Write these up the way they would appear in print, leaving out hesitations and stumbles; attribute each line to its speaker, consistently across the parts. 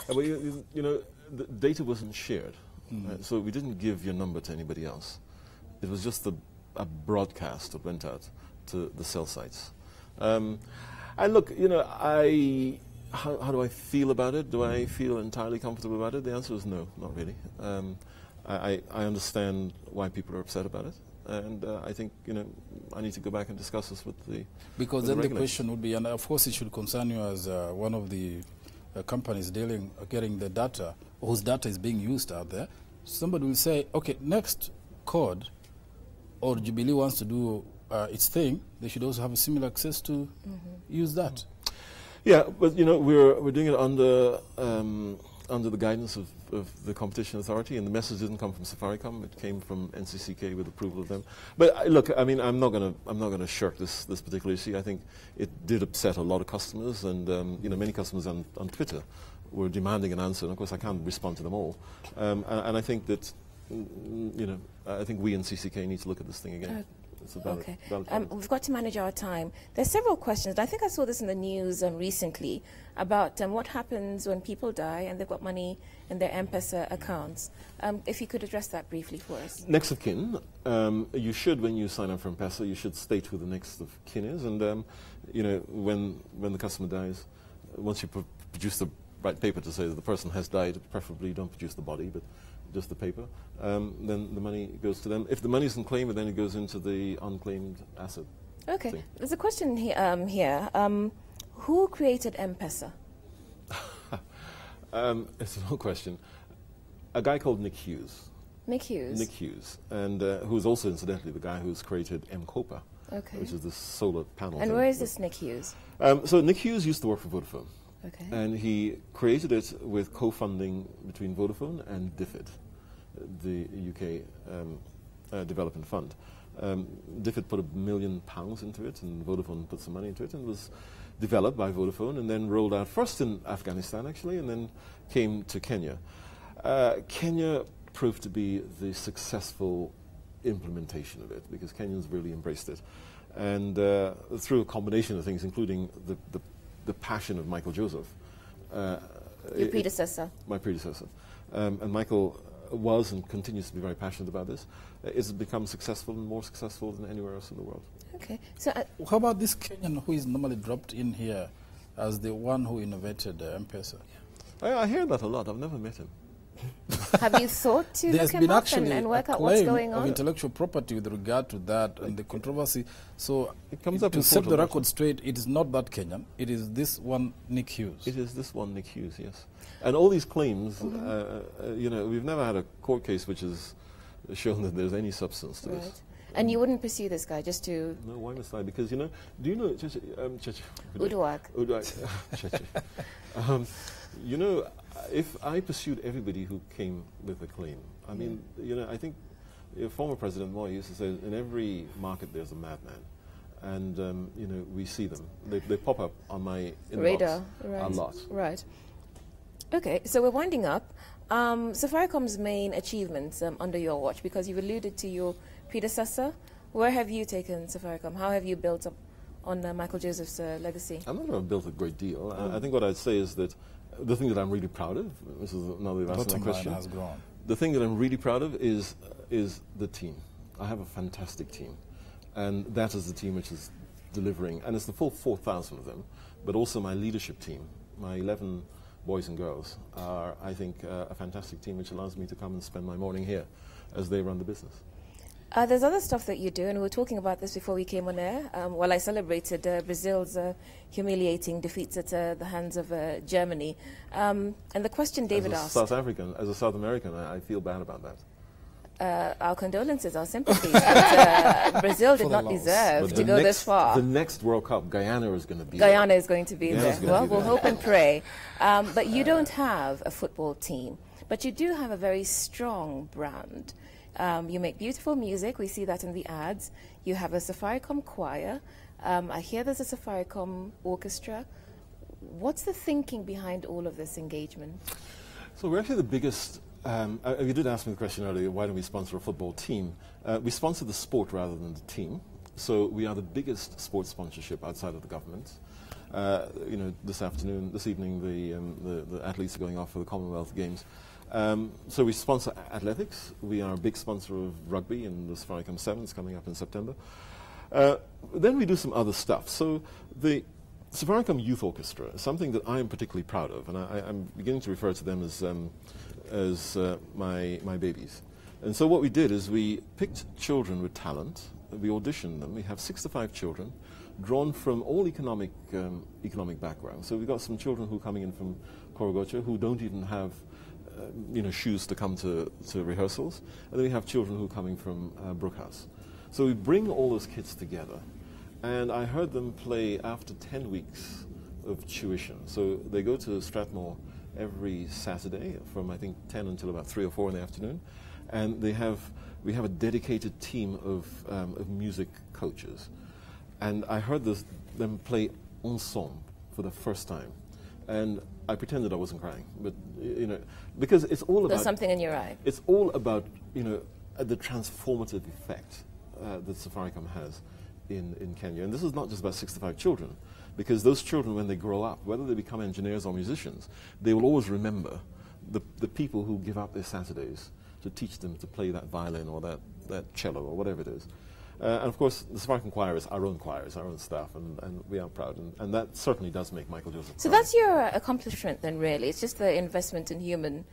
Speaker 1: Well, you know, the data wasn't shared, so we didn't give your number to anybody else. It was just a broadcast that went out to the cell sites. And look, you know, how do I feel about it? Do I feel entirely comfortable about it? The answer is no, not really. I understand why people are upset about it, and I think, you know, I need to go back and discuss this with the
Speaker 2: Because then the question would be, and of course it should concern you as one of the companies getting the data, whose data is being used out there. Somebody will say, okay, next code, or Jubilee wants to do its thing, they should also have a similar access to use that.
Speaker 1: Yeah, but you know, we're doing it under the guidance of the Competition Authority, and the message didn't come from Safaricom; it came from NCCK with approval of them. But look, I mean, I'm not gonna shirk this particular issue. I think it did upset a lot of customers, and you know, many customers on Twitter were demanding an answer. And of course, I can't respond to them all. And I think that, you know, I think we in CCK need to look at this thing again.
Speaker 3: Okay. We've got to manage our time. There's several questions. I think I saw this in the news recently about what happens when people die and they've got money in their M-Pesa accounts. If you could address that briefly for us.
Speaker 1: Next of kin, you should, when you sign up for M-Pesa, you should state who the next of kin is. And, you know, when the customer dies, once you produce the right paper to say that the person has died, preferably don't produce the body, but just the paper, then the money goes to them. If the money isn't claimed, then it goes into the unclaimed asset.
Speaker 3: Okay.
Speaker 1: thing.
Speaker 3: There's a question here. Who created M-Pesa?
Speaker 1: It's a long question. A guy called Nick Hughes.
Speaker 3: Nick Hughes?
Speaker 1: Nick Hughes, and who's also, incidentally, the guy who's created M-Copa, which is the solar panel.
Speaker 3: And where is this Nick Hughes?
Speaker 1: So Nick Hughes used to work for Vodafone.
Speaker 3: Okay.
Speaker 1: And he created it with co-funding between Vodafone and DFID, the UK Development Fund. DFID put £1 million into it, and Vodafone put some money into it, and it was developed by Vodafone and then rolled out first in Afghanistan, actually, and then came to Kenya. Kenya proved to be the successful implementation of it, because Kenyans really embraced it. And through a combination of things, including the passion of Michael Joseph.
Speaker 3: Your predecessor.
Speaker 1: My predecessor. And Michael was and continues to be very passionate about this. It's become successful and more successful than anywhere else in the world.
Speaker 3: Okay. So,
Speaker 2: how about this Kenyan who is normally dropped in here as the one who innovated M-Pesa?
Speaker 1: I hear that a lot. I've never met him.
Speaker 3: have you thought to look him up and work out what's going on?
Speaker 2: Of intellectual property with regard to that and the controversy. So
Speaker 1: it comes up
Speaker 2: to set the record straight, it is not that Kenyan. It is this one Nick Hughes.
Speaker 1: It is this one Nick Hughes, yes. And all these claims, you know, we've never had a court case which has shown that there's any substance to this.
Speaker 3: And you wouldn't pursue this guy just to...
Speaker 1: No, why must I? Because, you know, do you know Cheche? Cheche.
Speaker 3: Uduak.
Speaker 1: Cheche. You know, if I pursued everybody who came with a claim, I mean, you know, I think former President Moi used to say, in every market there's a madman. And, you know, we see them. They pop up on my inbox
Speaker 3: radar
Speaker 1: a lot.
Speaker 3: Right. Okay, so we're winding up. Safaricom's main achievements under your watch, because you've alluded to your predecessor. Where have you taken Safaricom? How have you built up on Michael Joseph's legacy?
Speaker 1: I'm not going to build a great deal. I think what I'd say is that the thing that I'm really proud of, this is another way of asking my question.
Speaker 2: Has grown.
Speaker 1: The thing that I'm really proud of is the team. I have a fantastic team, and that is the team which is delivering, and it's the full 4,000 of them, but also my leadership team, my 11 boys and girls are, I think, a fantastic team which allows me to come and spend my morning here as they run the business.
Speaker 3: There's other stuff that you do, and we were talking about this before we came on air, while I celebrated Brazil's humiliating defeats at the hands of Germany. And the question David asked...
Speaker 1: As a South American, I feel bad about that.
Speaker 3: Our condolences, our sympathies. But, Brazil did not deserve to go this far.
Speaker 1: The next World Cup, Guyana is going to be
Speaker 3: Guyana
Speaker 1: there.
Speaker 3: is going to be there. Well, we'll hope and pray. But you don't have a football team, but you do have a very strong brand. You make beautiful music. We see that in the ads. You have a Safaricom choir. I hear there's a Safaricom orchestra. What's the thinking behind all of this engagement?
Speaker 1: So we're actually the biggest... you did ask me the question earlier, why don't we sponsor a football team? We sponsor the sport rather than the team. So we are the biggest sports sponsorship outside of the government. This evening, the athletes are going off for the Commonwealth Games. So we sponsor athletics. We are a big sponsor of rugby in the Safaricom Sevens coming up in September. Then we do some other stuff. So the Safaricom Youth Orchestra is something that I am particularly proud of, and I'm beginning to refer to them as my babies. And so what we did is we picked children with talent. We auditioned them. We have 65 children drawn from all economic backgrounds. So we've got some children who are coming in from Korogocho who don't even have shoes to come to rehearsals. And then we have children who are coming from Brookhouse. So we bring all those kids together. And I heard them play after 10 weeks of tuition. So they go to Strathmore every Saturday from, I think, 10 until about 3 or 4 in the afternoon. And we have a dedicated team of music coaches. And I heard them play ensemble for the first time. And I pretended I wasn't crying, but because it's all about...
Speaker 3: There's something in your eye.
Speaker 1: It's all about, the transformative effect that Safaricom has in Kenya. And this is not just about 65 children, because those children, when they grow up, whether they become engineers or musicians, they will always remember the people who give up their Saturdays to teach them to play that violin or that cello or whatever it is. And of course, the Safaricom choir is our own staff, and we are proud. And that certainly does make Michael Joseph proud.
Speaker 3: So that's your accomplishment then, really? It's just the investment in human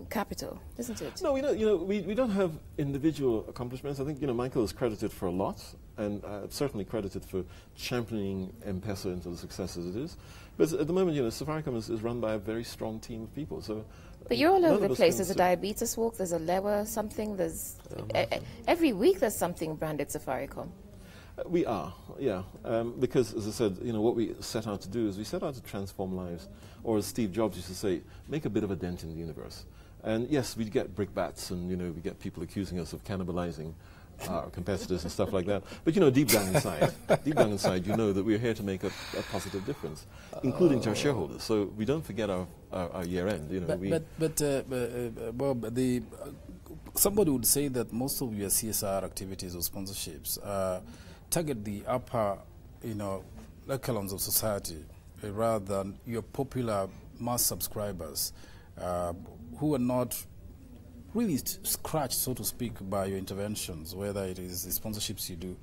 Speaker 3: capital, isn't it?
Speaker 1: No, we don't have individual accomplishments. I think, Michael is credited for a lot, and certainly credited for championing M-Pesa into the success as it is. But at the moment, Safaricom is run by a very strong team of people. So,
Speaker 3: but you're all over the place. There's a diabetes walk, there's a lewer something, there's every week there's something branded Safaricom.
Speaker 1: We are, yeah. Because, as I said, what we set out to do is we set out to transform lives, or as Steve Jobs used to say, make a bit of a dent in the universe. And yes, we get brickbats, and we get people accusing us of cannibalizing our competitors and stuff like that. But deep down inside, you know that we're here to make a positive difference, including to our shareholders. So we don't forget our year end.
Speaker 2: Bob, somebody would say that most of your CSR activities or sponsorships target the upper, echelons of society rather than your popular mass subscribers who are not really scratched, so to speak, by your interventions, whether it is the sponsorships you do.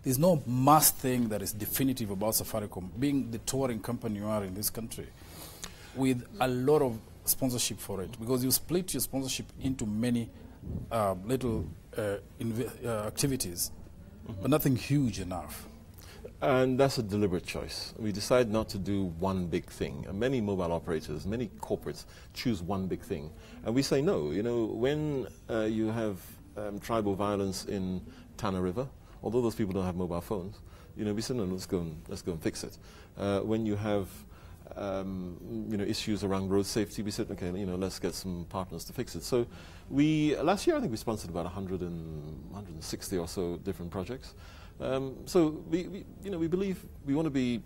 Speaker 2: There's no mass thing that is definitive about Safaricom, being the touring company you are in this country, with a lot of sponsorship for it, because you split your sponsorship into many little activities, but nothing huge enough.
Speaker 1: And that's a deliberate choice. We decide not to do one big thing. And many mobile operators, many corporates choose one big thing. And we say no. When you have tribal violence in Tana River, although those people don't have mobile phones, we say no, let's go and fix it. When you have issues around road safety, we said, okay, let's get some partners to fix it. So last year I think we sponsored about 160 or so different projects. So we believe we want to be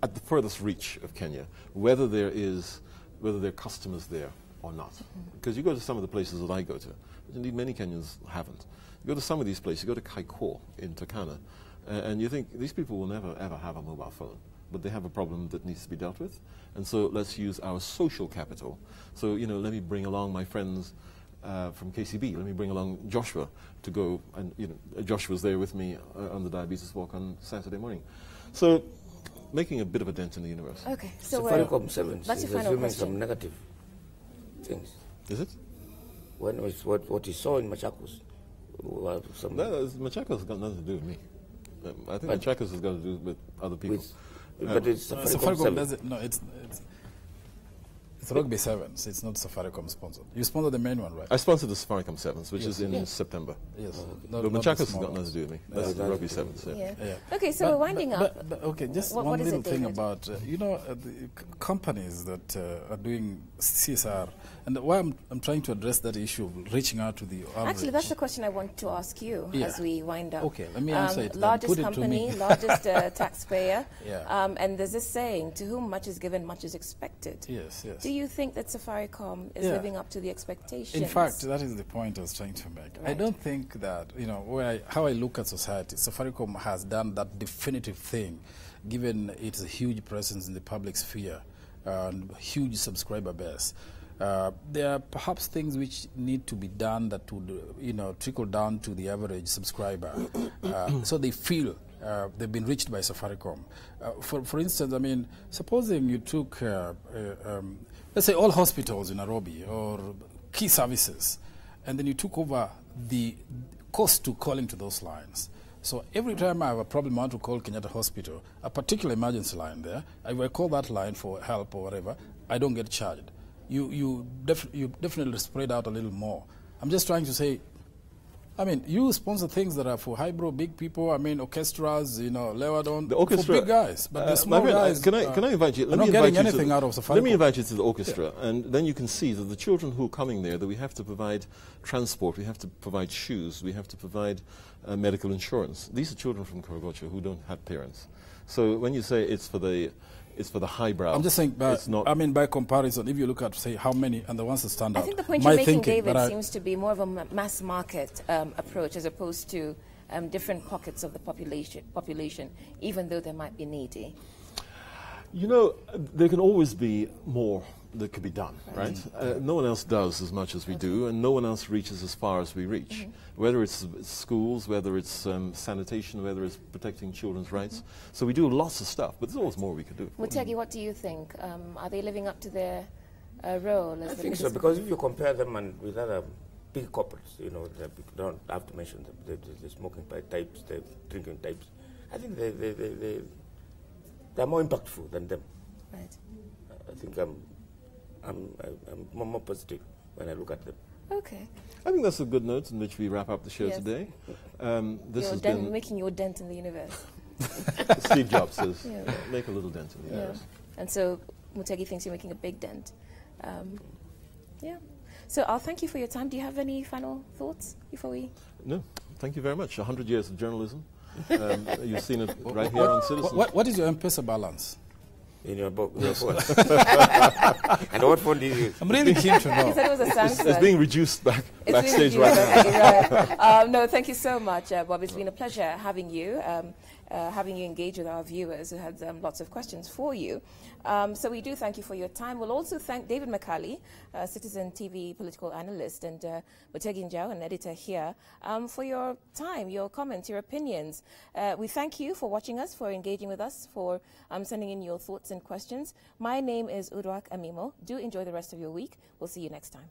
Speaker 1: at the furthest reach of Kenya, whether there are customers there or not. Because you go to some of the places that I go to, indeed many Kenyans haven't. You go to some of these places, you go to Kaiko in Turkana, and you think these people will never ever have a mobile phone, but they have a problem that needs to be dealt with. And so let's use our social capital. So let me bring along my friends from KCB. Let me bring along Joshua to go, and Joshua's there with me on the diabetes walk on Saturday morning. So making a bit of a dent in the universe.
Speaker 3: Okay, so
Speaker 4: Safaricom 7
Speaker 3: that's
Speaker 4: is
Speaker 3: your final
Speaker 4: assuming
Speaker 3: question.
Speaker 4: some negative things.
Speaker 1: Is it?
Speaker 4: When was what you saw in Machakos?
Speaker 1: Machakos has got nothing to do with me. I think Machakos has got to do with other people.
Speaker 4: But it's Safaricom 7.
Speaker 2: doesn't. No, it's Rugby Sevens. It's not Safaricom sponsored. You sponsored the main one, right?
Speaker 1: I sponsored the Safaricom Sevens, which is in September.
Speaker 2: Yes.
Speaker 1: But Machakos has got nothing to do with me. That's the Rugby Sevens.
Speaker 3: Yeah.
Speaker 2: Yeah.
Speaker 3: Okay, so we're winding up.
Speaker 2: But okay, just
Speaker 3: What
Speaker 2: one
Speaker 3: is
Speaker 2: little
Speaker 3: it,
Speaker 2: thing
Speaker 3: David?
Speaker 2: about the companies that are doing CSR, and why I'm trying to address that issue of reaching out to the average.
Speaker 3: Actually, that's the question I want to ask you as we wind up.
Speaker 2: Okay, let me answer it.
Speaker 3: Largest
Speaker 2: Put it to
Speaker 3: company,
Speaker 2: me.
Speaker 3: largest taxpayer.
Speaker 2: Yeah.
Speaker 3: And there's this saying, to whom much is given, much is expected.
Speaker 2: Yes, yes.
Speaker 3: Do you think that Safaricom is living up to the expectations?
Speaker 2: In fact, that is the point I was trying to make.
Speaker 3: Right.
Speaker 2: I don't think that, you know, how I look at society, Safaricom has done that definitive thing, given its huge presence in the public sphere and huge subscriber base. There are perhaps things which need to be done that would, you know, trickle down to the average subscriber, so they feel they've been reached by Safaricom. For instance, I mean, supposing you took, let's say, all hospitals in Nairobi or key services, and then you took over the cost to calling to those lines. So every time I have a problem, I want to call Kenyatta Hospital, a particular emergency line there, I will call that line for help or whatever, I don't get charged. You definitely spread out a little more. I'm just trying to say, I mean, you sponsor things that are for highbrow, big people. I mean, orchestras, you know, Lewadon,
Speaker 1: the orchestra,
Speaker 2: for big guys. But the small guys,
Speaker 1: can I invite you?
Speaker 2: I'm not getting anything out of Safaricom.
Speaker 1: Let me invite you to the orchestra, and then you can see that the children who are coming there, that we have to provide transport, we have to provide shoes, we have to provide medical insurance. These are children from Korogocho who don't have parents. So when you say it's for the highbrow,
Speaker 2: I'm just saying, I mean, by comparison, if you look at, say, how many, and the ones that stand out.
Speaker 3: I think the point you're making, David, seems to be more of a mass market approach as opposed to different pockets of the population, even though they might be needy.
Speaker 1: You know, there can always be more that could be done, right? No one else does as much as we do, and no one else reaches as far as we reach. Whether it's schools, whether it's sanitation, whether it's protecting children's rights. So we do lots of stuff, but there's always more we could do.
Speaker 3: Mutegi, what do you think? Are they living up to their role?
Speaker 4: I think so, because if you compare them with other big corporates, you know, don't have to mention them, the smoking types, the drinking types, I think they're more impactful than them.
Speaker 3: Right.
Speaker 4: I think I'm more positive when I look at them.
Speaker 3: Okay.
Speaker 1: I think that's a good note in which we wrap up the show today. This has been
Speaker 3: making your dent in the universe.
Speaker 1: Steve Jobs says, make a little dent in the universe.
Speaker 3: And so Mutegi thinks you're making a big dent. Yeah. So I'll thank you for your time. Do you have any final thoughts before we?
Speaker 1: No. Thank you very much. 100 years of journalism. You've seen it right here on Citizen.
Speaker 2: What is your M-Pesa balance?
Speaker 4: In your book, your phone. And what phone do you use?
Speaker 2: I'm really keen to know.
Speaker 3: He said it was a Samsung.
Speaker 1: It's being reduced backstage right
Speaker 3: now. No, thank you so much, Bob. It's been a pleasure having you engage with our viewers who had lots of questions for you. So we do thank you for your time. We'll also thank David McCarley, Citizen TV political analyst, and Mutegi Njau, an editor here, for your time, your comments, your opinions. We thank you for watching us, for engaging with us, for sending in your thoughts and questions. My name is Uduak Amimo. Do enjoy the rest of your week. We'll see you next time.